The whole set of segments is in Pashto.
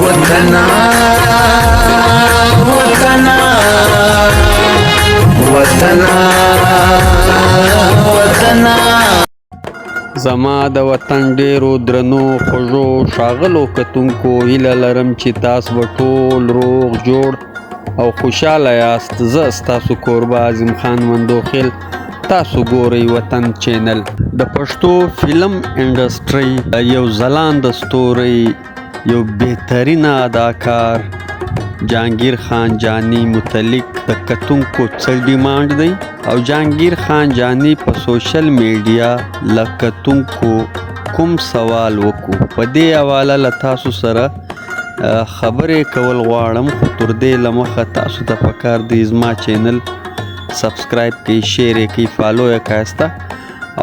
وطنا وطنا وطنا وطنا زما د وطن ډیرو درنو خوږو ښاغلو کتونکو هیله لرم چې تاسو به ټول روغ جوړ او خوشحاله یاست. زه ستاسو کوربه اعظم خان مندوخیل، تاسو ګورئ وطن چینل. د پښتو فلم انډسټري یو ځلانده ستوری، یو بهترینه اداکار جهانگیر خان جانی متعلق د کتونکو څه ډیمانډ دی او جهانگیر خان جانی په سوشل میډیا له کتونکو کوم سوال وکړو، په دې حواله له تاسو سره خبرې کول غواړم. خو تر دې له مخه تاسو ته پکار دی زما چینل سبسکرایب کړئ، شیر یې کړئ، فالو یې کړئ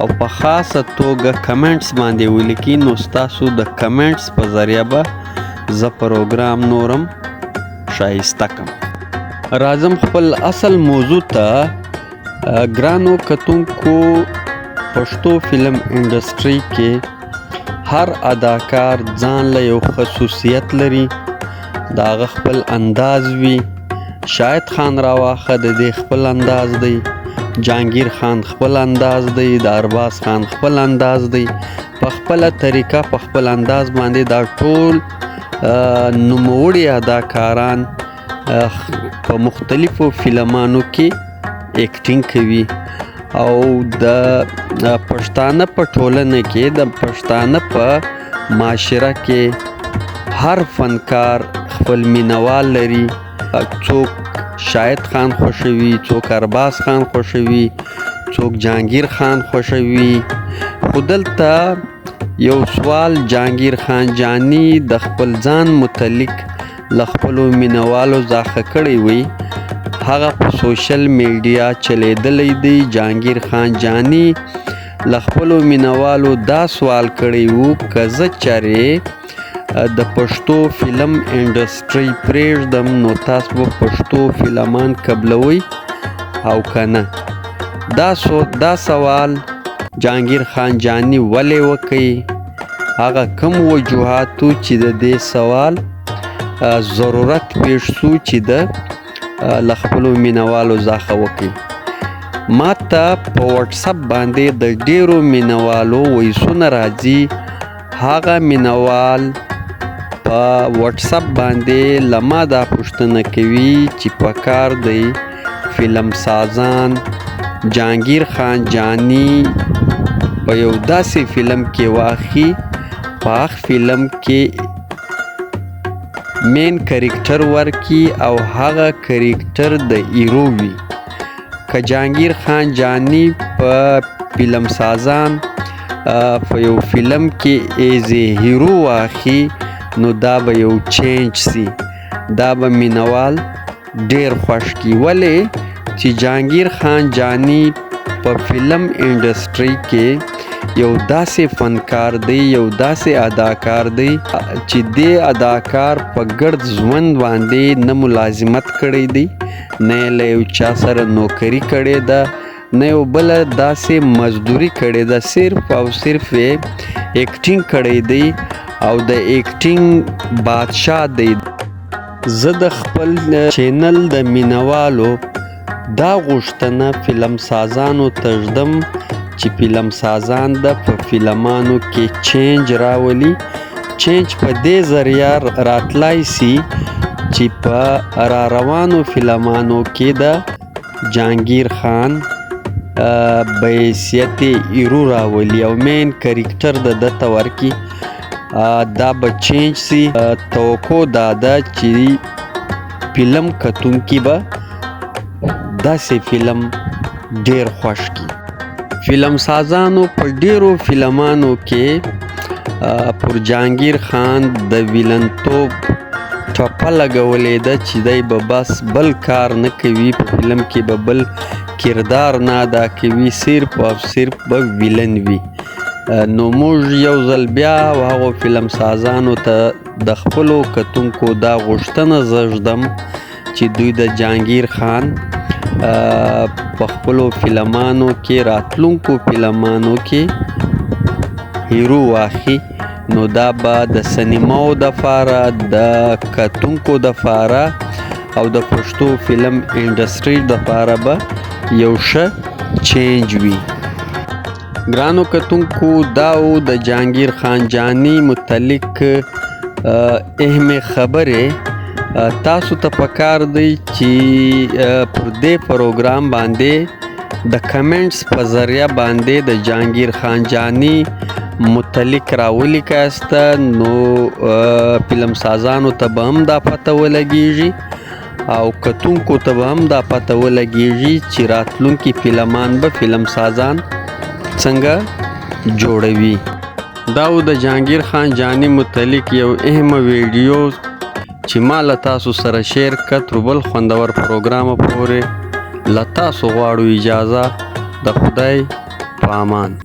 او په خاصه توګه کمنټس باندې ولیکئ. نو ستاسو د کمنټس په ذریعه به زه پروګرام نورم شایسته کم. راځم خپل اصل موضوع ته. ګرانو کتونکو، پښتو فلم انډسټري کې هر اداکار ځان له یو خصوصیت لري، د هغه خپل انداز وي. شاهد خان راواخه د دې خپل انداز دی، جهانگیر خان خپل انداز دی، د ارباز خان خپل انداز دی، په خپله طریقه په خپل انداز باندې دا ټول نوموړي اداکاران په مختلفو فلمانو کې اکټینګ کوي او د پښتانه په ټولنه کې، د پښتانه په معاشره کې هر فنکار خپل مینوال لري. څوک شاهد خان خوښوي، څوک ارباز خان خوښوي، څوک جهانگیر خان خوښوي. خو دلته یو سوال جهانگیر خان جانی د خپل ځان متعلق له خپلو مینوالو ځاخه کړی وي، هغه په سوشل میډیا چلیدلی دی. جهانگیر خان جانی له خپلو مینوالو دا سوال کړی وو که زه چارې د پښتو فلم انډسټري پرېږدم نو تاسو به پښتو فلمان قبلوئ او که نه. دا سوال جهانگیر خان جانی ولې وکړي؟ هغه کوم وجوهاتو چې د دې سوال ضرورت پیښ شو چې د له خپلو مینوالو ځاخه وکړي. ما ته په وټساپ باندې د ډیرو مینوالو ویسونه راځي. هغه مینوال په وټساپ باندې له ما دا پوښتنه کوي چې پکار دی فلم سازان جهانگیر خان جانی په یو داسې فلم کې واخلي، په هغه فلم کې مین کریکټر ورکي او هغه کریکټر د هیرو وي. که جهانگیر خان جانی په فلم سازان په یو فلم کې ایز هیرو واخلي نو دا به یو چینج سی، دا به مینوال ډیر خوښ کی. ولې چې جهانگیر خان جانی په فلم انډسټري کې یو داسې فنکار دی، یو داسې اداکار دی چې دې اداکار په ګرد ژوند باندې نه ملازمت کړی دی، نه له یو چا سره نوکري کړې ده، نه یو بله داسې مزدوري کړې ده، صرف او صرف ایکټینګ کړی دی او د ایکټینګ بادشاه دی. زه د خپل چینل د مینوالو دا غوښتنه فلم سازانو ته ږدم چې فلم سازان د په فلمانو کې چینج راولي. چینج په دې ذریعه راتلای سي چې په را روانو فلمانو کې د جهانگیر خان بحیثیت هیرو راولي او مین کریکټر د ده ورکي. دا به چینج سی. توقع دا ده چې فلم کتونکي به داسې فلم ډیر خوښ کی. فلم سازانو په ډیرو فلمانو کې پر جهانگیر خان د ویلنتوب ټپه لګولې ده چې دی به بس بل کار نه کوي، په فلم کې به بل کردار نه ادا کوي، صرف او صرف به ویلن وي. نو موږ یو ځل بیا هغو فلم سازانو ته د خپلو کتونکو دا غوښتنه زه ږدم چې دوی د جهانگیر خان په خپلو فلمانو کې، راتلونکو فلمانو کې هیرو واخلي. نو دا به د سینماو دپاره د کتونکو دپاره او د پښتو فلم انډسټري دپاره به یو ښه چینج وي. ګرانو کتونکو دا و د جهانګیر خان جاني متعلق اهمې خبرې. تاسو ته پکار دی چې پر دې پروګرام باندې د کمنټس په ذریعه باندې د جهانګیر خان جاني متعلق راولیکاست، نو فلم سازانو ته به هم دا پته ولګیږي او کتونکو ته به هم دا پته ولګیږي چې راتلونکي فلمان به فلم سازان څنګه جوړوي. دا و د جهانګیر خان جاني متعلق یو اهمه ویډیو چې ما له تاسو سره شیر کړ. تر بل خوندور پروګرامه پورې له تاسو غواړو اجازه. د خدای په امان.